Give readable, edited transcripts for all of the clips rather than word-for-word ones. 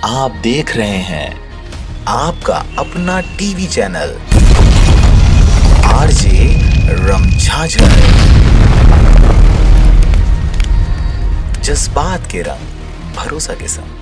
आप देख रहे हैं आपका अपना टीवी चैनल आरजे रमझाझर। जज्बात के रंग भरोसा के संग।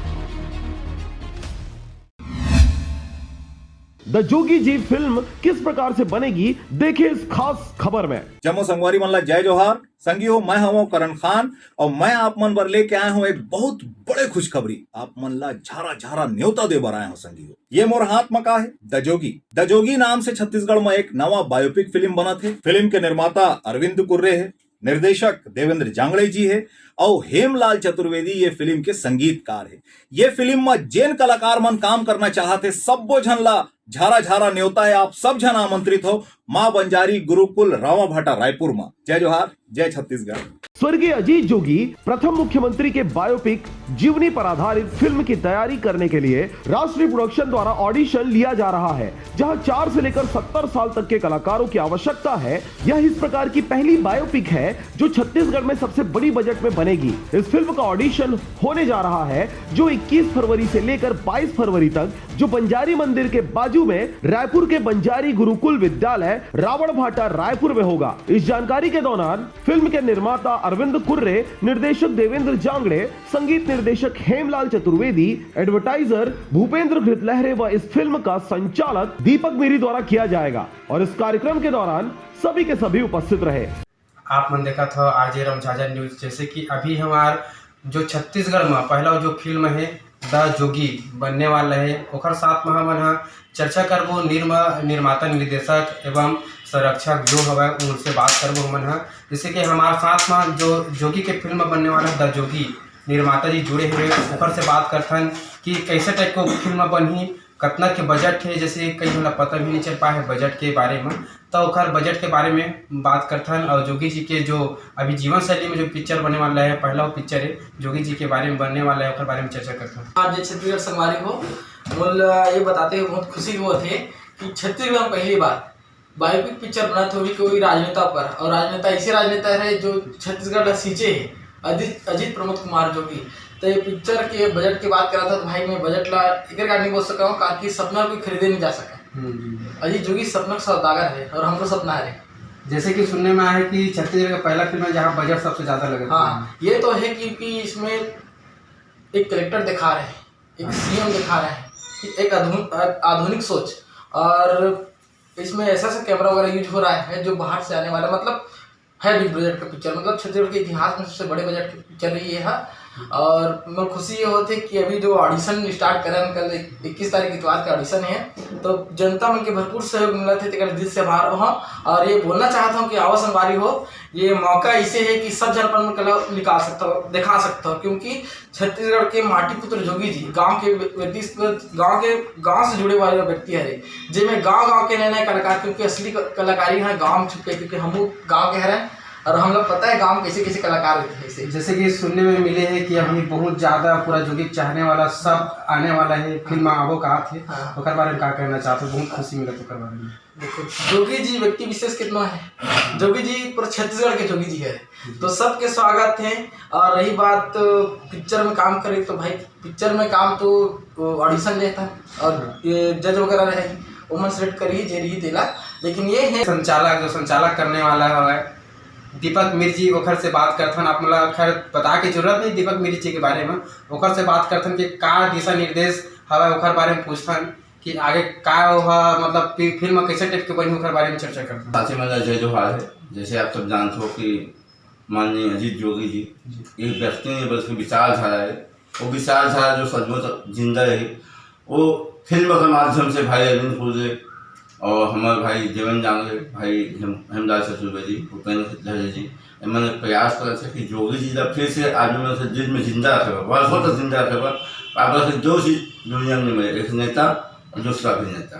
द जोगी जी फिल्म किस प्रकार से बनेगी, देखिए इस खास खबर में। जम्मू संगवारी मन ला जय जोहार। संगी हो, मैं हूं करण खान और मैं आप मन पर लेके आया हूं एक बहुत बड़े खुशखबरी। आप मन ला झारा झारा न्योता दे बर आया हूं संगी हो। ये मोर हाथ में का है द जोगी। द जोगी नाम से छत्तीसगढ़ में एक नवा बायोपिक फिल्म बना थे। फिल्म के निर्माता अरविंद कुर्रे है, निर्देशक देवेंद्र जांगड़े जी है और हेमलाल चतुर्वेदी ये फिल्म के संगीतकार है। ये फिल्म में जैन कलाकार मन काम करना चाहते सबो झन ला झारा झारा न्योता है। आप सब जन आमंत्रित हो मां बंजारी गुरुकुल रावा भाटा रायपुर में। जय जोहार, जय छत्तीसगढ़। स्वर्गीय अजीत जोगी प्रथम मुख्यमंत्री के बायोपिक जीवनी पर आधारित फिल्म की तैयारी करने के लिए राष्ट्रीय प्रोडक्शन द्वारा ऑडिशन लिया जा रहा है, जहां 4 से लेकर 70 साल तक के कलाकारों की आवश्यकता है। यह इस प्रकार की पहली बायोपिक है जो छत्तीसगढ़ में सबसे बड़ी बजट में बनेगी। इस फिल्म का ऑडिशन होने जा रहा है जो 21 फरवरी से लेकर 22 फरवरी तक, जो बंजारी मंदिर के बाजू में रायपुर के बंजारी गुरुकुल विद्यालय रावण भाटा रायपुर में होगा। इस जानकारी के दौरान फिल्म के निर्माता अरविंद कुर्रे, निर्देशक देवेंद्र जांगड़े, संगीत निर्देशक हेमलाल चतुर्वेदी, एडवर्टाइजर भूपेंद्र घृतलहरे व इस फिल्म का संचालक दीपक मेरी द्वारा किया जाएगा। और इस कार्यक्रम के दौरान सभी के सभी उपस्थित रहे। आप मन देखा था आरजे रमझाझर न्यूज। जैसे कि अभी हमार जो छत्तीसगढ़ में पहला जो फिल्म है द जोगी बनने वाला है, ओकर साथ में हमन चर्चा करबो निर्माता, निर्देशक एवं संरक्षक जो हवा उनसे बात करबो हमन। जैसे कि हमारे साथ में जो जोगी के फिल्म बनने वाला द जोगी निर्माता जी जुड़े हुए, ओकर से बात करथन कि कैसे टाइप को फिल्म बनी, कितना के बजट है। जैसे कई हमरा पता भी नहीं चल पाया है बजट के बारे में, तो ओकर बजट के बारे में बात करथन। और जोगी जी के जो अभी जीवन शैली में जो पिक्चर बनने वाला है, पहला वो पिक्चर है जोगी जी के बारे में बनने वाला है, ओकर बारे में चर्चा करथन। आज छत्तीसगढ़ संगवारी हो बोल ये बताते हुए बहुत खुशी हुआ थे कि छत्तीसगढ़ में पहली बार बायोपिक पिक्चर बना था कोई राजनेता पर, और राजनेता ऐसे राजनेता है जो छत्तीसगढ़ सींचे है, अजीत प्रमोद कुमार जोगी। तो ये पिक्चर के बजट की बात करा था तो भाई मैं बजट ला इधर का नहीं बोल सका हूँ क्योंकि सपना कोई खरीदे नहीं जा सका। अजीत जोगी सपना का सौदागर है और हमको सपना है। जैसे कि सुनने में आया है कि छत्तीसगढ़ का पहला फिल्म है जहाँ बजट सबसे ज़्यादा लगा। हाँ, ये तो है क्योंकि इसमें एक कलेक्टर दिखा रहे हैं, एक सीएम दिखा रहे हैं, एक आधुनिक सोच, और इसमें ऐसा कैमरा वगैरह यूज हो रहा है जो बाहर से आने वाला, मतलब है बिग बजट का पिक्चर, मतलब छत्तीसगढ़ के इतिहास में सबसे बड़े बजट की पिक्चर रही है। और मैं खुशी ये होती कि अभी जो ऑडिशन स्टार्ट करें, कल 21 तारीख इतवार का ऑडिशन है, तो जनता मन के भरपूर सहयोग मिला थे, दिल से आभार हो। और ये बोलना चाहता हूँ कि आवा संगवारी हो, ये मौका ऐसे है कि सब जन पर कला निकाल सकता हो, दिखा सकता हो, क्योंकि छत्तीसगढ़ के माटी पुत्र जोगी जी गांव के व्यक्ति, गांव से जुड़े वाले व्यक्ति है, जिनमें गांव के नए नए कलाकार, क्योंकि असली कलाकारी है गांव में छुपे, क्योंकि हम गाँव के हैं और हम लोग पता है गांव कैसे कैसे कलाकार होते हैं। जैसे कि सुनने में मिले हैं कि अभी बहुत ज़्यादा पूरा जोगी चाहने वाला सब आने वाला है, फिल्म आवो कहा थे, ओकर बारे में क्या कहना चाहते हो? बहुत खुशी मिला ओकर बारे में। देखो जोगी जी व्यक्ति विशेष कितना है, जोगी जी पूरा छत्तीसगढ़ के जोगी जी है, तो सबके स्वागत है। और रही बात पिक्चर में काम करे तो भाई पिक्चर में काम तो ऑडिशन लेता है और ये जज वगैरह रहेगी, वो सेलेक्ट करिए जे रही देला। लेकिन ये है संचालक करने वाला है दीपक मिर्जी, ओखर से बात करथन। आप मतलब खैर बता के जरूरत नहीं दीपक मिर्जी के बारे में, ओखर से बात करथन कि का दिशा निर्देश हवा ओखर बारे में पूछथन कि आगे का मतलब फिल्म कैसे टाइप के बनी, ओखर बारे में चर्चा करथन। साथी मतलब जय जोहार है। जैसे आप सब जानते हो कि माननीय अजीत जोगी जी एक व्यक्ति नहीं बल्कि विचारधारा है। वो विचारधारा जो सचमुच जिंदा रही, वो फिल्म के माध्यम से भाई अरविंद कुर्रे और हमारे भाई देवेंद्र जांगड़े, भाई हेमलाल चतुर्वेदी, भूपेंद्र घृतलहरे जी, मैंने प्रयास कर कि जोगी जी जब फिर से आदमी में से दिल में जिंदा रखेगा, वर्षों तक जिंदा रखेगा। आप से दो चीज दुनिया में मिले, एक नेता और दूसरा अभिनेता।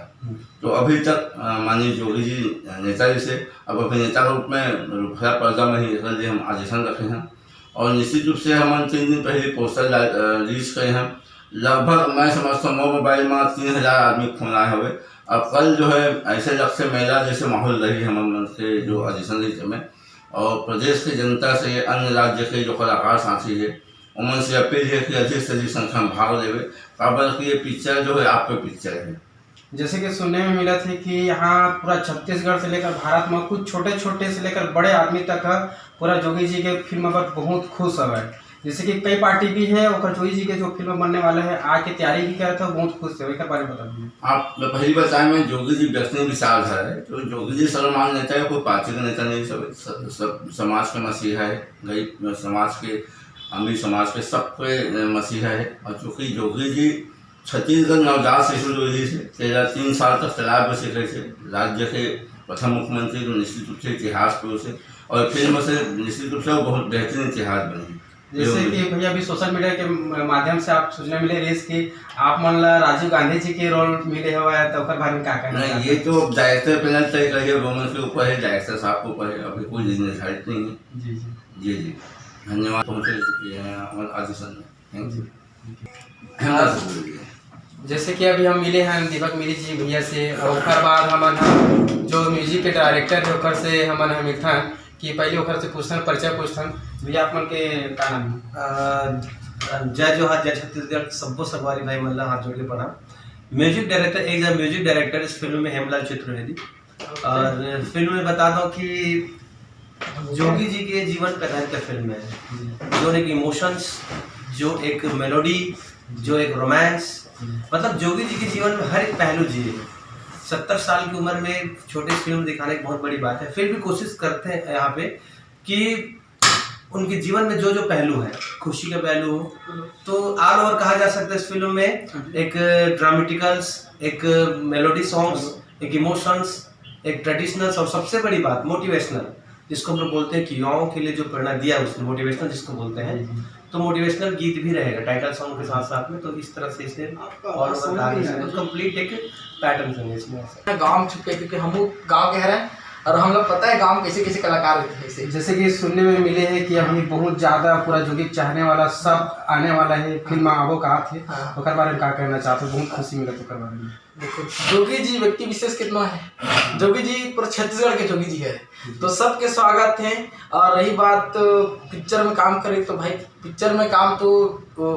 तो अभी तक माननीय जोगी जी नेता जी से अब अभिनेता के रूप में रुपया पर्दा में ही इसलिए हम ऑडिशन रखे हैं। और निश्चित रूप से हम 3 दिन पहले पोस्टर रिलीज करे हैं। लगभग मैं समझता हूँ मोबाइल में 3000 आदमी खून आए हुए। अब कल जो है ऐसे लक्ष्य मेला जैसे माहौल रही है मन से जो ऑडिशन में, और प्रदेश की जनता से अन्य राज्य के जो कलाकार साथी है उमन से अपील है कि अधिक से अधिक संख्या में भाग लेवे, काबर कि ये पिक्चर जो है आपका पिक्चर है। जैसे कि सुनने में मिला था कि यहाँ पूरा छत्तीसगढ़ से लेकर भारत में कुछ छोटे छोटे से लेकर बड़े आदमी तक है पूरा जोगी जी के फिल्म पर बहुत खुश है। जैसे कि कई पार्टी भी है और जोगी जी के जो फिल्म बनने वाले हैं आज की तैयारी भी कर रहे थे, बहुत खुश थे। एक बारे में बता दीजिए आप पहली बताएं, मैं जोगी जी व्यक्ति विशाल है, तो जोगी जी सर्वमान्य नेता है, कोई पार्टी का नेता नहीं, सब समाज के मसीहा है, गरीब समाज के, अमीर समाज के सबके मसीहा है। और चूँकि जोगी जी छत्तीसगढ़ नवजात शिशु जोगी से 3 साल तक तालाब में सीखे थे, राज्य के प्रथम मुख्यमंत्री, तो निश्चित रूप से इतिहास पे उसे और फिल्म से निश्चित रूप से वो बहुत बेहतरीन इतिहास बनी। जैसे कि भैया अभी सोशल मीडिया के माध्यम से आप सूचना मिले रेस की आप मान ला राजीव गांधी जी के रोल मिले हुआ है, तो उसके बारे में क्या कहना है? नहीं, ये तो डायरेक्टर पैनल तय करिए, गवर्नमेंट के ऊपर है, डायरेक्टर साहब के ऊपर है, अभी कोई निर्धारित नहीं है। जी जी जी जी धन्यवाद पहुँचे आदिशन में। जैसे कि अभी हम मिले हैं दीपक मिली जी भैया से, और उसके बाद हम जो म्यूजिक के डायरेक्टर है ओकर से हम मिलथन कि पहले ओकर से पूछन परिचय पूछन। भैया आप मन के का नाम है? जय जोहार, जय छत्तीसगढ़, सबको सगवारी भाई मल्ला हाथ जोड़ के प्रणाम। म्यूजिक डायरेक्टर, एक जन म्यूजिक डायरेक्टर इस फिल्म में हेमलाल चतुर्वेदी। और फिल्म में बता दो कि जोगी जी के जीवन पर आधारित फिल्म है, जो एक इमोशंस, जो एक मेलोडी, जो एक रोमांस, मतलब जोगी जी के जीवन में हर एक पहलू जिए। 70 साल की उम्र में छोटी फिल्म दिखाने की बहुत बड़ी बात है। फिर भी कोशिश करते हैं यहाँ पे कि उनके जीवन में जो जो पहलू है, खुशी का पहलू हो तो ऑल ओवर कहा जा सकता है इस फिल्म में। एक ड्रामेटिकल्स, एक मेलोडी सॉन्ग्स, एक इमोशंस, एक ट्रेडिशनल्स और सबसे बड़ी बात मोटिवेशनल, जिसको हम लोग बोलते हैं कि युवाओं के लिए जो प्रेरणा दिया उसने, मोटिवेशनल जिसको बोलते हैं, तो मोटिवेशनल गीत भी रहेगा टाइटल सॉन्ग के साथ साथ में। तो इस तरह से इसे और कंप्लीट एक पैटर्न है इसमें। गाँव में छुपे क्योंकि हम गाँव के हैं और हम लोग पता है गाँव कैसे कैसे कलाकार होते हैं ऐसे। जैसे कि सुनने में मिले हैं कि अभी बहुत ज़्यादा पूरा जोगी चाहने वाला सब आने वाला है, फिल्म आवो कहा थे, उसके बारे में क्या कहना चाहते? बहुत खुशी मिला तो बारे में। देखो जोगी जी व्यक्ति विशेष कितना है, जोगी जी पूरा छत्तीसगढ़ के जोगी जी है, तो सबके स्वागत है। और रही बात पिक्चर में काम करे तो भाई पिक्चर में काम तो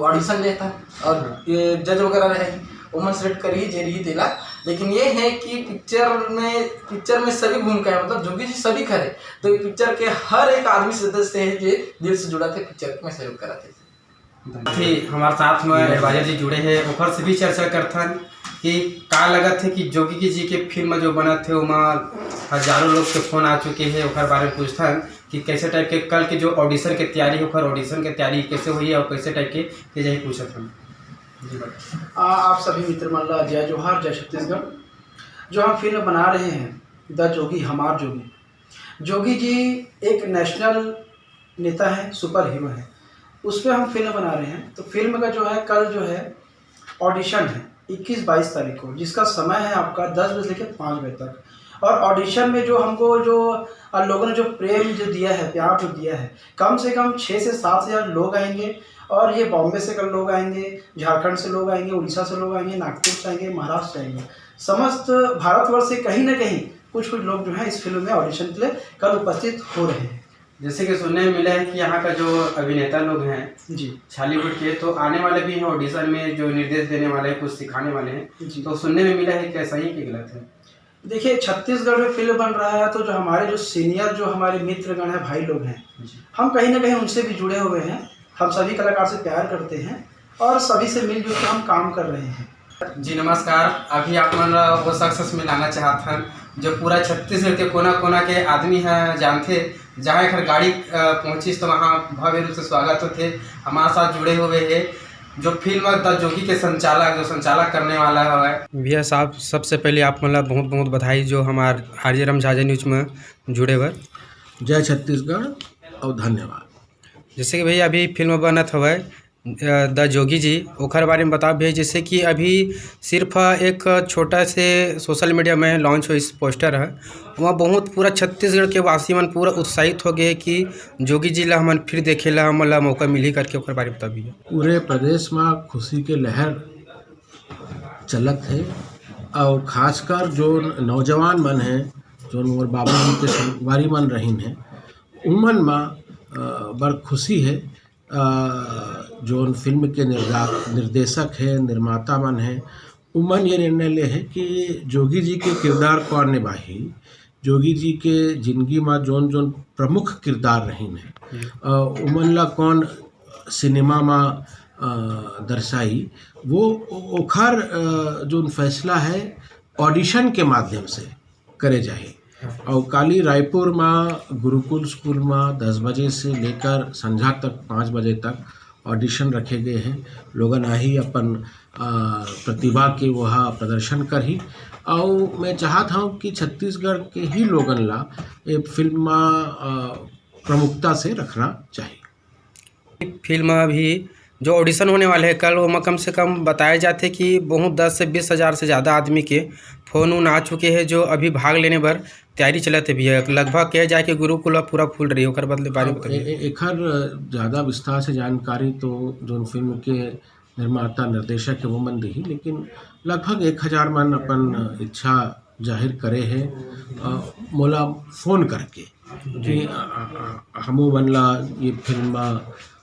ऑडिशन लेता है और ये जज वगैरह रहेगी, उमन सेलेक्ट करिए जे रही देला। लेकिन ये है कि पिक्चर में सभी भूमिका है, मतलब जोगी जी सभी करे, तो पिक्चर के हर एक आदमी सदस्य है जो दिल से जुड़ा थे पिक्चर में सहयोग करा थे। हमारे साथ में एडवाइजर जी जुड़े हैं, ओकर से भी चर्चा करथन कि का लगत है कि जोगी जी के फिल्म जो बना थे वहाँ हजारों लोग के फोन आ चुके हैं, ओकर बारे में पूछथन कि कैसे टाइप के कल के जो ऑडिशन के तैयारी ओकर ऑडिशन के तैयारी कैसे हुई है और कैसे टाइप के यही पूछत हम। आप सभी मित्र मल्ला, जय जोहार, जय छत्तीसगढ़। जो हम फिल्म बना रहे हैं द जोगी, हमार जोगी, जोगी जी एक नेशनल नेता है, सुपर हीरो है, उस पर हम फिल्म बना रहे हैं। तो फिल्म का जो है कल जो है ऑडिशन है 21-22 तारीख को, जिसका समय है आपका 10 बजे लेकर 5 बजे तक। और ऑडिशन में जो हमको जो लोगों ने जो प्रेम जो दिया है, प्यार जो दिया है, कम से कम 6 से 7 हज़ार लोग आएंगे। और ये बॉम्बे से कल लोग आएंगे, झारखंड से लोग आएंगे, उड़ीसा से लोग आएंगे, नागपुर से आएंगे, महाराष्ट्र से आएंगे, समस्त भारतवर्ष से कहीं ना कहीं कुछ लोग जो हैं इस फिल्म में ऑडिशन के लिए कल उपस्थित हो रहे हैं। जैसे कि सुनने में मिला है कि यहाँ का जो अभिनेता लोग हैं जी छालीवुड के, तो आने वाले भी हैं ऑडिशन में, जो निर्देश देने वाले हैं, कुछ सिखाने वाले हैं, तो सुनने में मिला है कैसा ही कि गलत है? देखिए छत्तीसगढ़ में फिल्म बन रहा है तो जो हमारे जो सीनियर जो हमारे मित्रगण हैं, भाई लोग हैं, हम कहीं ना कहीं उनसे भी जुड़े हुए हैं। हम सभी कलाकार से प्यार करते हैं और सभी से मिलजुल कर हम काम कर रहे हैं। जी नमस्कार। अभी आप मन वो शख्स में लाना चाहते हैं जो पूरा छत्तीसगढ़ के कोना कोना के आदमी हैं जानते, जहाँ एक गाड़ी पहुँची तो वहाँ भव्य रूप से स्वागत होते। हमारे साथ जुड़े हुए हैं जो फिल्म द जोगी के संचालक करने वाला है भैया साहब। सबसे पहले आप मतलब बहुत बहुत बधाई जो हमारे आरजे झाझा न्यूज में जुड़े हुए। जय छत्तीसगढ़ और धन्यवाद। जैसे कि भैया अभी फिल्म बनत हुआ द जोगी जी, ओखर बारे में बता भैया। जैसे कि अभी सिर्फ एक छोटा से सोशल मीडिया में लॉन्च हो इस पोस्टर है, वहाँ बहुत पूरा छत्तीसगढ़ के वासी मन पूरा उत्साहित हो गए कि जोगी जी ला हमन फिर देखे ला हमला मौका मिली करके, ओखर बारे में बता भैया। पूरे प्रदेश में खुशी के लहर चलत है और खासकर जो नौजवान मन हैं, जो मोर बाबू जी के संगवारी मन रहीन हैं, उमन में बड़ खुशी है। जो फिल्म के निर्देशक है, निर्माता मन है, उमन ये निर्णय ले है कि जोगी जी के किरदार कौन निभाही, जोगी जी के जिंदगी में जोन जोन प्रमुख किरदार रहीन है उमन ला कौन सिनेमा में दर्शाई, वो ओखर जो फैसला है ऑडिशन के माध्यम से करे जाए। और काली रायपुर में गुरुकुल स्कूल में 10 बजे से लेकर संध्या तक 5 बजे तक ऑडिशन रखे गए हैं। लोगन आही अपन प्रतिभा के वहाँ प्रदर्शन कर ही। और मैं चाहता हूँ कि छत्तीसगढ़ के ही लोगन ला ये फिल्म प्रमुखता से रखना चाहिए। फिल्म अभी जो ऑडिशन होने वाले हैं कल, वो कम से कम बताया जाते कि बहुत 10 से 20 हज़ार से ज़्यादा आदमी के फ़ोन आ चुके हैं जो अभी भाग लेने पर तैयारी चलते भी है। लगभग कह जाए कि गुरुकुल पूरा फूल रही है। ओकर बदले बारे में एक ज़्यादा विस्तार से जानकारी तो जो फिल्म के निर्माता निर्देशक है वो मन दी, लेकिन लगभग 1000 मन अपन इच्छा जाहिर करे है मोला फ़ोन करके कि हमो मन ला ये फिल्म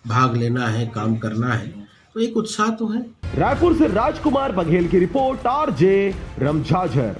भाग लेना है, काम करना है, तो एक उत्साह तो है। रायपुर से राजकुमार बघेल की रिपोर्ट, RJ रमझाझर।